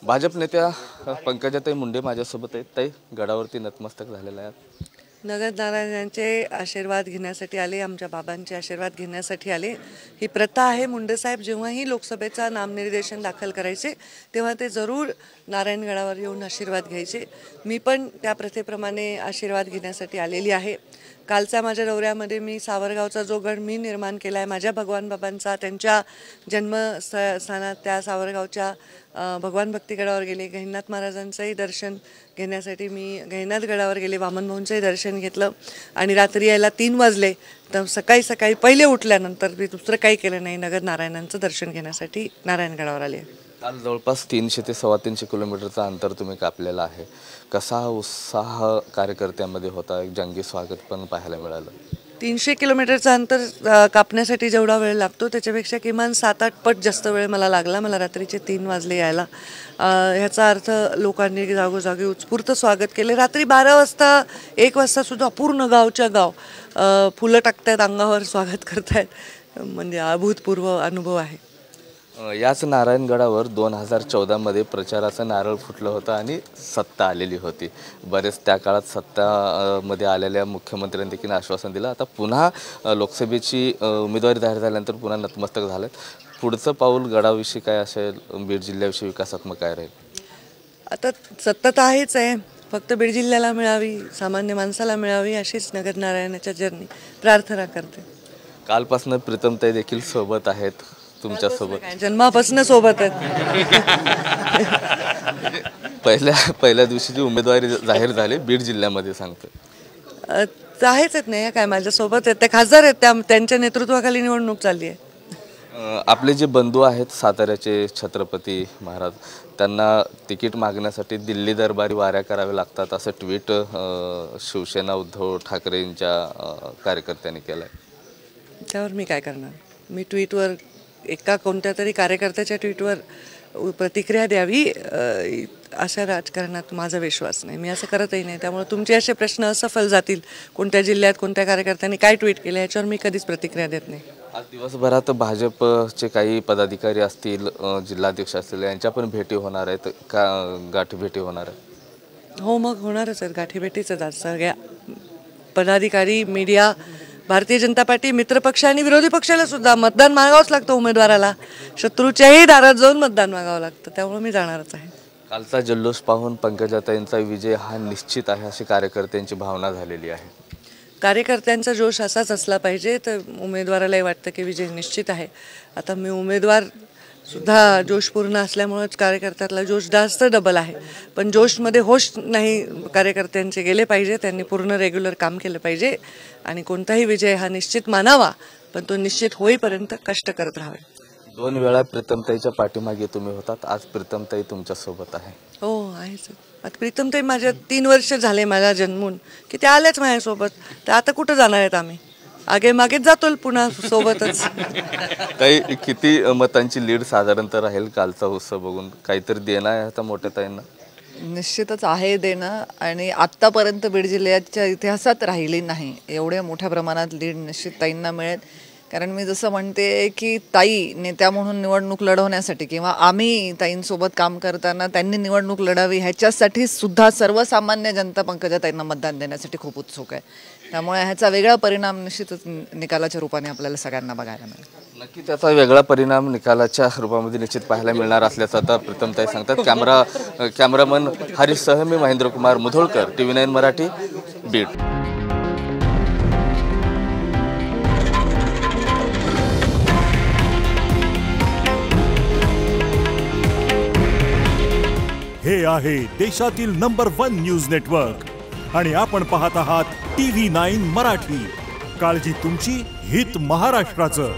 भाजप नेत्या पंकजाताई मुंडे माझ्यासोबत आहेत. ताई, गडावरती नतमस्तक झालेल्या आहेत. नगर नारायणांचे आशीर्वाद घेण्यासाठी आले, आमच्या बाबांचे आशीर्वाद घेण्यासाठी आले. ही प्रथा आहे. मुंडेसाहेब जेव्हाही लोकसभेचा नामनिर्देशन दाखल करायचे तेव्हा ते जरूर नारायणगडावर येऊन आशीर्वाद घ्यायचे. मी पण त्या प्रथेप्रमाणे आशीर्वाद घेण्यासाठी आलेली आहे. कालच्या माझ्या दौऱ्यामध्ये मी सावरगावचा जो गड मी निर्माण केला आहे माझ्या भगवान बाबांचा, त्यांच्या जन्मस्थानात त्या सावरगावच्या भगवान भक्तीगडावर गेले. गहिनीनाथ महाराजांचंही दर्शन घेण्यासाठी मी गहिनीनाथ गडावर गेले. वामन भाऊंचंही दर्शन घेतलं आणि रात्री यायला 3 वाजले. तर सकाळी पहिले उठल्यानंतर मी दुसरं काही केलं नाही, नगर नारायणांचं दर्शन घेण्यासाठी नारायणगडावर आले. काल जवळपास 300 ते 350 किलोमीटरचा अंतर तुम्ही कापलेलं आहे. कसा उत्साह कार्यकर्त्यांमध्ये होता? एक जंगी स्वागत पण पाहायला मिळालं. 300 किलोमीटरचं अंतर कापण्यासाठी जेवढा वेळ लागतो त्याच्यापेक्षा किमान 7-8 पट जास्त वेळ मला लागला. मला रात्रीचे 3 वाजले यायला. ह्याचा अर्थ लोकांनी जागोजागी उत्स्फूर्त स्वागत केले. रात्री 12 वाजता 1 वाजता सुद्धा पूर्ण गावच्या गाव फुलं टाकतायत, अंगावर स्वागत करतायत. म्हणजे अभूतपूर्व अनुभव आहे. याच नारायणगडावर 2014 प्रचाराचं नारळ फुटलं होतं आणि सत्ता आलेली होती. बरेच त्या काळात सत्तामध्ये आलेल्या मुख्यमंत्र्यांनी देखील आश्वासन दिलं. आता पुन्हा लोकसभेची उमेदवारी जाहीर झाल्यानंतर पुन्हा नतमस्तक झालं. पुढचं पाऊल गडाविषयी काय असेल? बीड जिल्ह्याविषयी विकासात्मक काय राहील? आता सत्ता तर आहेच आहे, फक्त बीड जिल्ह्याला मिळावी, सामान्य माणसाला मिळावी अशीच नगर नारायणाच्या चरणी प्रार्थना करते. कालपासून प्रीतमताई देखील सोबत आहेत तुमच्यासोबत. जन्मापासून सोबत आहेत. पहिल्या दिवशीची उमेदवारी जाहीर झाली बीड जिल्ह्यामध्ये सांगतो. आहेच आहेत नाही काय माझ्यासोबत आहेत. ते खासदार आहेत, त्यांच्या नेतृत्वाखाली निवडणूक चालली आहे. आपले जे बंधू आहेत साताऱ्याचे छत्रपती महाराज, त्यांना तिकीट मागण्यासाठी दिल्ली दरबारी वाऱ्या कराव्या लागतात असं ट्विट शिवसेना उद्धव ठाकरेंच्या कार्यकर्त्यांनी केलं आहे. त्यावर मी काय करणार? मी ट्विटवर एका कोणत्या तरी कार्यकर्त्याच्या ट्विटवर प्रतिक्रिया द्यावी अशा राजकारणात माझा विश्वास नाही. मी असं करतही नाही. त्यामुळे तुमचे असे प्रश्न असफल जातील. कोणत्या जिल्ह्यात कोणत्या कार्यकर्त्यांनी काय ट्विट केलं याच्यावर मी कधीच प्रतिक्रिया देत नाही. आज दिवसभरात भाजपचे काही पदाधिकारी असतील, जिल्हाध्यक्ष असतील, यांच्या पण भेटी होणार आहेत का? गाठी भेटी होणार आहेत? हो, मग होणारच आहेत. गाठीभेटीच आहेत. आज सगळ्या पदाधिकारी, मीडिया, भारतीय जनता पार्टी, मित्रपक्ष आणि विरोधी पक्षाला सुद्धा मतदान मागावंच लागतं. उमेदवाराला शत्रूच्याही दारात जाऊन मतदान मागावं लागतं. त्यामुळे मी जाणारच आहे. कालचा जल्लोष पाहून पंकजाताईंचा विजय हा निश्चित आहे अशी कार्यकर्त्यांची भावना झालेली आहे. कार्यकर्त्यांचा जोश असाच असला पाहिजे तर उमेदवारालाही वाटतं की विजय निश्चित आहे. आता मी उमेदवार सुद्धा जोशपूर्ण असल्यामुळेच कार्यकर्त्यातला जोश जास्त डबल आहे. पण जोशमध्ये होश नाही कार्यकर्त्यांचे गेले पाहिजे. त्यांनी पूर्ण रेग्युलर काम केलं पाहिजे आणि कोणताही विजय हा निश्चित मानावा, पण तो निश्चित होईपर्यंत कष्ट करत राहावे. 2 वेळा प्रीतमताईच्या पाठीमागे तुम्ही होतात, आज प्रीतमताई तुमच्यासोबत आहे. हो, आहेच. आता प्रीतमताई माझ्या 3 वर्ष झाले माझ्या जन्मून की त्या आल्याच माझ्यासोबत. तर आता कुठं जाणार आहेत आम्ही? आगे मागेच जातो पुन्हा सोबतच. ताई, किती मतांची लीड साधारणतः राहील कालचा उत्सव बघून? काहीतरी देणं आहे आता मोठ्या ताईंना? निश्चितच आहे देणं, आणि आत्तापर्यंत बीड जिल्ह्याच्या इतिहासात राहिली नाही एवढ्या मोठ्या प्रमाणात लीड निश्चित ताईंना मिळेल. कारण मी जसं म्हणते की ताई नेत्या म्हणून निवडणूक लढवण्यासाठी किंवा आम्ही ताईंसोबत काम करताना त्यांनी निवडणूक लढावी ह्याच्यासाठी सुद्धा सर्वसामान्य जनता पंकजाताईंना मतदान देण्यासाठी खूप उत्सुक आहे. त्यामुळे ह्याचा वेगळा परिणाम निश्चितच निकालाच्या रूपाने आपल्याला सगळ्यांना बघायला मिळेल. नक्की त्याचा वेगळा परिणाम निकालाच्या रूपामध्ये निश्चित पाहायला मिळणार असल्याचं आता प्रीतमताई सांगतात. कॅमेरामन हरीशसह मी महेंद्र कुमार मुधोळकर, TV9 मराठी, बीड. हे आहे देशातील नंबर 1 न्यूज नेटवर्क आणि आपण पाहत आहात TV9 मराठी. काळजी तुमची, हित महाराष्ट्राचं.